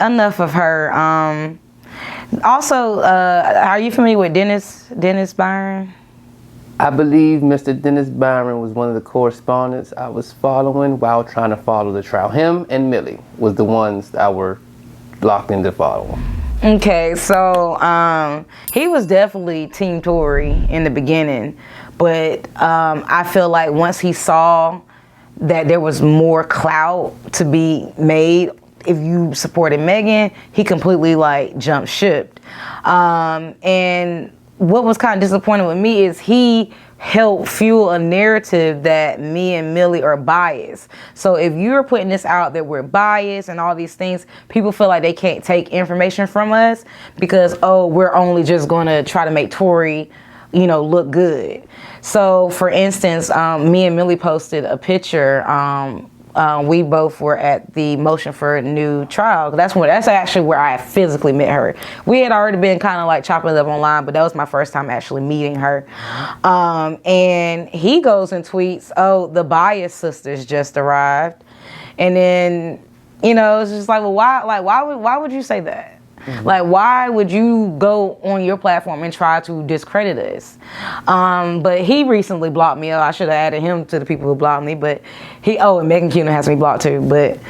enough of her. Also, are you familiar with Dennis Byron? I believe Mr. Dennis Byron was one of the correspondents I was following while trying to follow the trial. Him and Millie was the ones that were locked into following. Okay, so he was definitely Team Tory in the beginning, but I feel like once he saw that there was more clout to be made if you supported Megan, he completely like jumped ship. And what was kind of disappointing with me is he helped fuel a narrative that me and Millie are biased. So if you're putting this out that we're biased and all these things, people feel like they can't take information from us because, oh, we're only just going to try to make Tory, you know, look good. So for instance, me and Millie posted a picture. We both were at the motion for a new trial. That's actually where I physically met her. We had already been kind of like chopping it up online, but that was my first time actually meeting her. And he goes and tweets, "Oh, the Bias sisters just arrived," and then, you know, it's just like, well, why would you say that? Mm-hmm. Like, why would you go on your platform and try to discredit us? But he recently blocked me. I should have added him to the people who blocked me. But and Megan Thee Stallion has me blocked too. But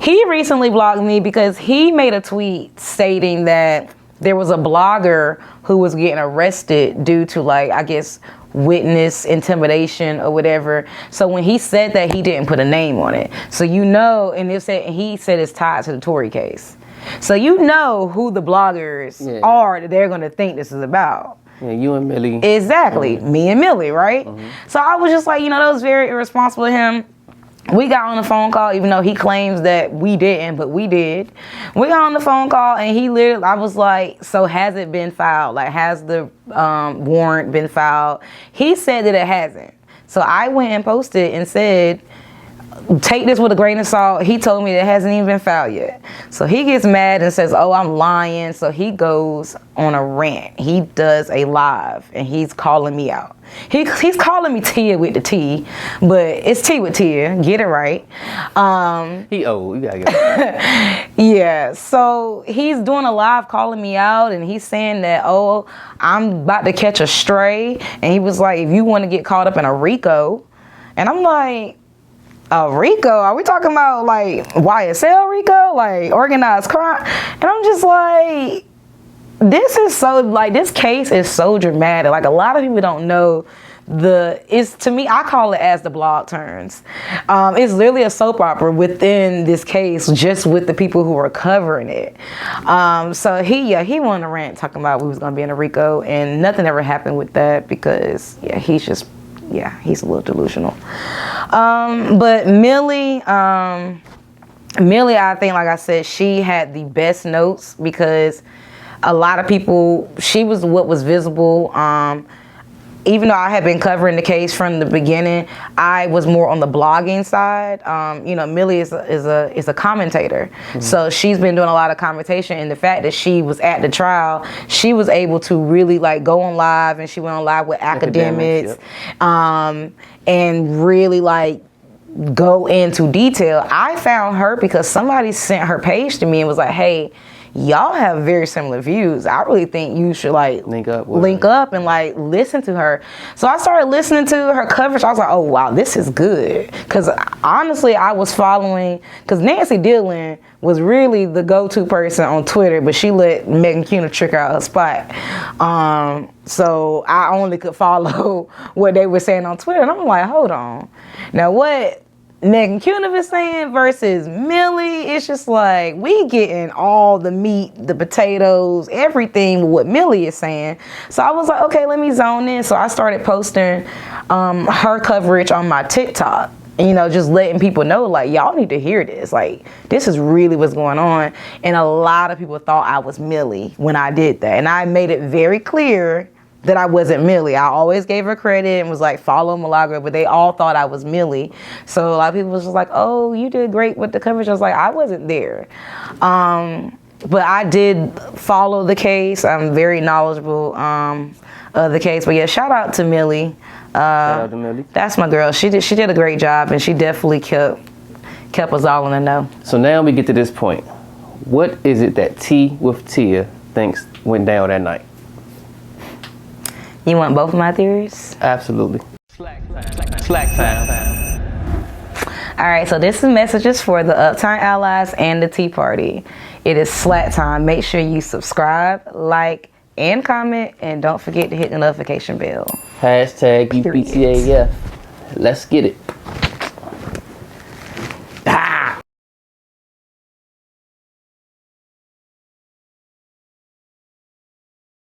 he recently blocked me because he made a tweet stating that there was a blogger who was getting arrested due to, like, I guess, witness intimidation or whatever. So when he said that, he didn't put a name on it. So you know, and he said it's tied to the Tory case. So you know who the bloggers are that they're going to think this is about. Yeah, you and Millie. Exactly. Mm-hmm. Me and Millie, right? Mm-hmm. So I was just like, you know, that was very irresponsible of him. We got on the phone call, even though he claims that we didn't, but we did. We got on the phone call, and I was like, so has it been filed? Like, has the warrant been filed? He said that it hasn't. So I went and posted and said, take this with a grain of salt. He told me that it hasn't even been filed yet. So he gets mad and says, oh, I'm lying. So he goes on a rant. He does a live, and he's calling me out. He's calling me Tia with the T, but it's Teawithtia. Get it right. He old. You gotta get it. Yeah. So he's doing a live calling me out, and he's saying that, oh, I'm about to catch a stray. And he was like, if you want to get caught up in a Rico. And I'm like, a Rico? Are we talking about like YSL Rico? Like organized crime? And I'm just like, this case is so dramatic. Like, a lot of people don't know to me, I call it as the blog turns. It's literally a soap opera within this case, just with the people who are covering it. So he went on a rant talking about we was gonna be in a Rico, and nothing ever happened with that because he's a little delusional. But Millie, I think, like I said, she had the best notes because a lot of people, she was what was visible. Even though I had been covering the case from the beginning, I was more on the blogging side. You know, Millie is a commentator. Mm-hmm. So she's been doing a lot of commentation, and the fact that she was at the trial, she was able to really like go on live, and she went on live with Akademiks, and really like go into detail. I found her because somebody sent her page to me and was like, hey, y'all have very similar views. I really think you should like link up and like listen to her. So I started listening to her coverage. I was like, oh wow, this is good. Because honestly, I was following, because Nancy Dillon was really the go-to person on Twitter, but she let Megan Thee Stallion trick her out her spot. So I only could follow what they were saying on Twitter. And I'm like, hold on. Now what Megan Thee Stallion is saying versus Millie, it's just like we getting all the meat, the potatoes, everything with what Millie is saying. So I was like, okay, let me zone in. So I started posting her coverage on my TikTok. You know, just letting people know, like, y'all need to hear this. Like, this is really what's going on. And a lot of people thought I was Millie when I did that. And I made it very clear that I wasn't Millie. I always gave her credit and was like, follow Milagro, but they all thought I was Millie. So a lot of people was just like, oh, you did great with the coverage. I was like, I wasn't there. But I did follow the case. I'm very knowledgeable of the case. But yeah, shout out to Millie. Shout out to Millie. That's my girl. She did a great job, and she definitely kept kept us all in the know. So now we get to this point. What is it that Teawithtia thinks went down that night? You want both of my theories? Absolutely. Slack time. All right, so this is messages for the Uptown Allies and the Tea Party. It is Slack time. Make sure you subscribe, like, and comment, and don't forget to hit the notification bell. #UPTAF. Let's get it.